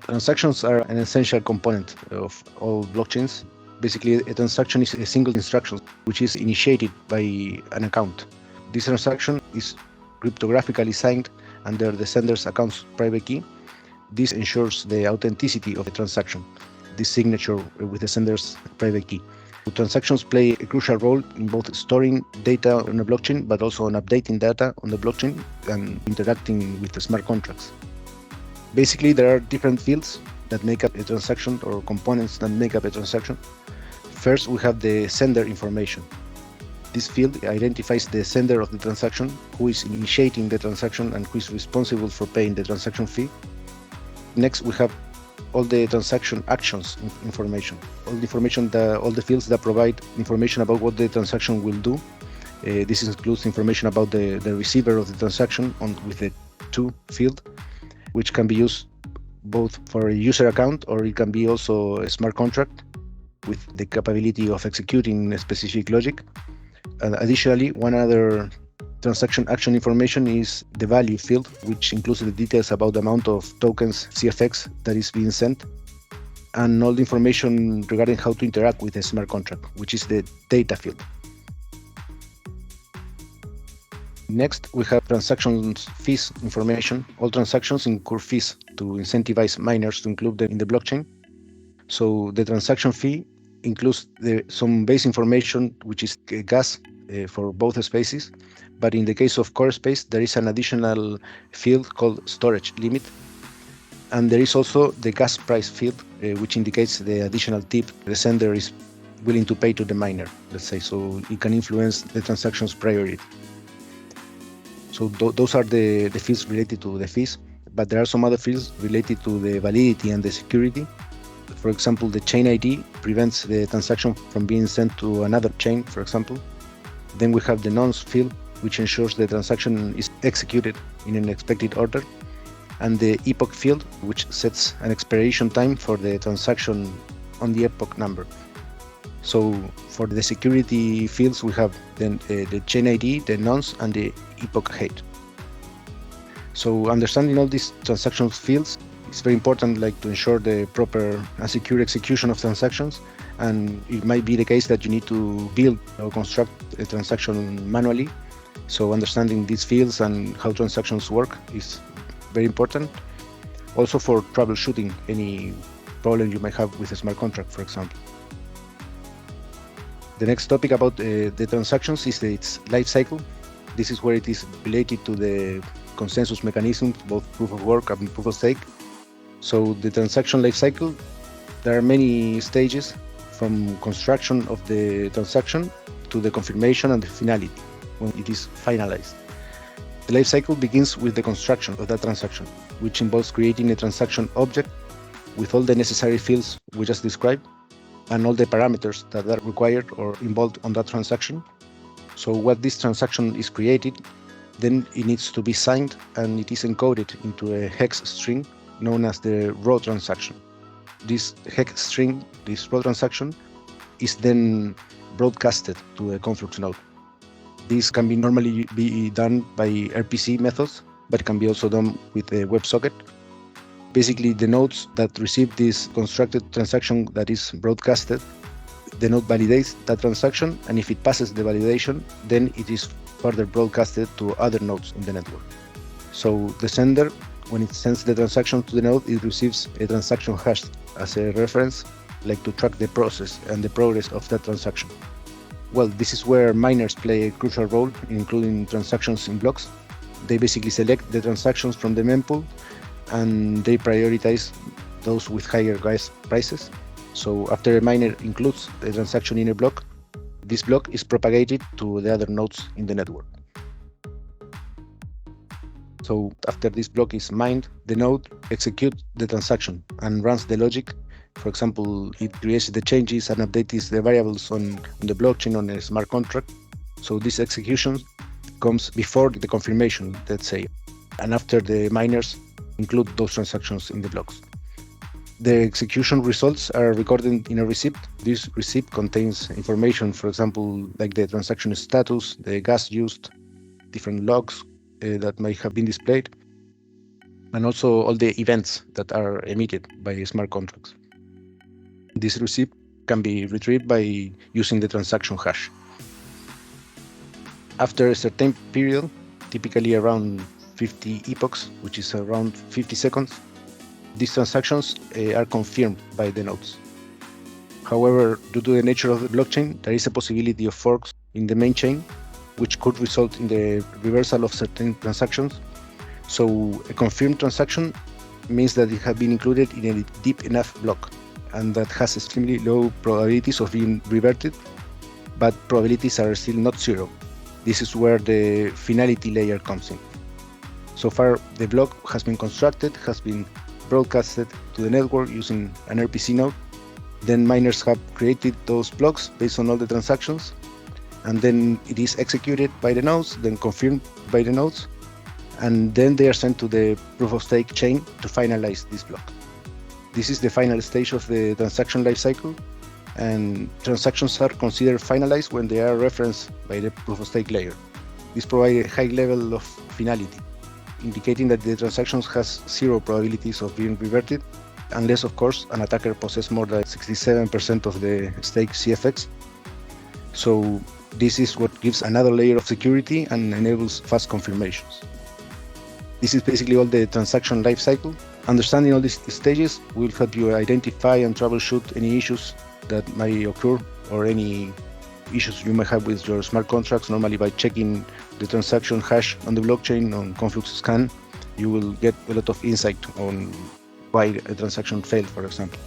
Transactions are an essential component of all blockchains. Basically, a transaction is a single instruction which is initiated by an account. This transaction is cryptographically signed under the sender's account's private key. This ensures the authenticity of the transaction, this signature with the sender's private key. Transactions play a crucial role in both storing data on a blockchain, but also on updating data on the blockchain and interacting with the smart contracts. Basically, there are different fields that make up a transaction, or components that make up a transaction. First, we have the sender information. This field identifies the sender of the transaction, who is initiating the transaction and who is responsible for paying the transaction fee. Next, we have all the transaction actions information, all the fields that provide information about what the transaction will do. This includes information about the receiver of the transaction with the to field, which can be used both for a user account, or it can be also a smart contract with the capability of executing a specific logic. And additionally, one other transaction action information is the value field, which includes the details about the amount of tokens CFX that is being sent, and all the information regarding how to interact with a smart contract, which is the data field. Next, we have transactions fees information. All transactions incur fees to incentivize miners to include them in the blockchain. So the transaction fee includes some base information, which is gas for both spaces. But in the case of core space, there is an additional field called storage limit. And there is also the gas price field, which indicates the additional tip the sender is willing to pay to the miner, let's say, so it can influence the transaction's priority. So those are the fields related to the fees, but there are some other fields related to the validity and the security. For example, the chain ID prevents the transaction from being sent to another chain, for example. Then we have the nonce field, which ensures the transaction is executed in an expected order, and the epoch field, which sets an expiration time for the transaction on the epoch number. So for the security fields, we have the chain ID, the nonce, and the epoch height. So understanding all these transaction fields is very important, like to ensure the proper and secure execution of transactions. And it might be the case that you need to build or construct a transaction manually. So understanding these fields and how transactions work is very important. Also for troubleshooting any problem you might have with a smart contract, for example. The next topic about the transactions is its life cycle. This is where it is related to the consensus mechanisms, both proof of work and proof of stake. So the transaction life cycle, there are many stages, from construction of the transaction to the confirmation and the finality, when it is finalized. The life cycle begins with the construction of that transaction, which involves creating a transaction object with all the necessary fields we just described, and all the parameters that are required or involved on that transaction. So when this transaction is created, then it needs to be signed, and it is encoded into a hex string known as the raw transaction. This hex string, this raw transaction, is then broadcasted to a Conflux node. This can normally be done by RPC methods, but it can be also done with a WebSocket. Basically, the nodes that receive this constructed transaction that is broadcasted, the node validates that transaction, and if it passes the validation, then it is further broadcasted to other nodes in the network. So the sender, when it sends the transaction to the node, it receives a transaction hash as a reference, like to track the process and the progress of that transaction. Well, this is where miners play a crucial role, including transactions in blocks. They basically select the transactions from the mempool, and they prioritize those with higher gas prices. So after a miner includes the transaction in a block, this block is propagated to the other nodes in the network. So after this block is mined, the node executes the transaction and runs the logic. For example, it creates the changes and updates the variables on the blockchain on a smart contract. So this execution comes before the confirmation, let's say, and after the miners include those transactions in the blocks. The execution results are recorded in a receipt. This receipt contains information, for example, like the transaction status, the gas used, different logs that might have been displayed. and also all the events that are emitted by smart contracts. This receipt can be retrieved by using the transaction hash. After a certain period, typically around 50 epochs, which is around 50 seconds, these transactions are confirmed by the nodes. However, due to the nature of the blockchain, there is a possibility of forks in the main chain, which could result in the reversal of certain transactions. So a confirmed transaction means that it has been included in a deep enough block and that has extremely low probabilities of being reverted, but probabilities are still not zero. This is where the finality layer comes in. So far, the block has been constructed, has been broadcasted to the network using an RPC node. Then miners have created those blocks based on all the transactions, and then it is executed by the nodes, then confirmed by the nodes, and then they are sent to the proof of stake chain to finalize this block. This is the final stage of the transaction lifecycle, and transactions are considered finalized when they are referenced by the proof of stake layer. This provides a high level of finality, indicating that the transactions has zero probabilities of being reverted, unless of course an attacker possesses more than 67% of the stake CFX. So this is what gives another layer of security and enables fast confirmations. This is basically all the transaction lifecycle. Understanding all these stages will help you identify and troubleshoot any issues that might occur or any issues you may have with your smart contracts. Normally by checking the transaction hash on the blockchain on Conflux Scan, you will get a lot of insight on why a transaction failed, for example.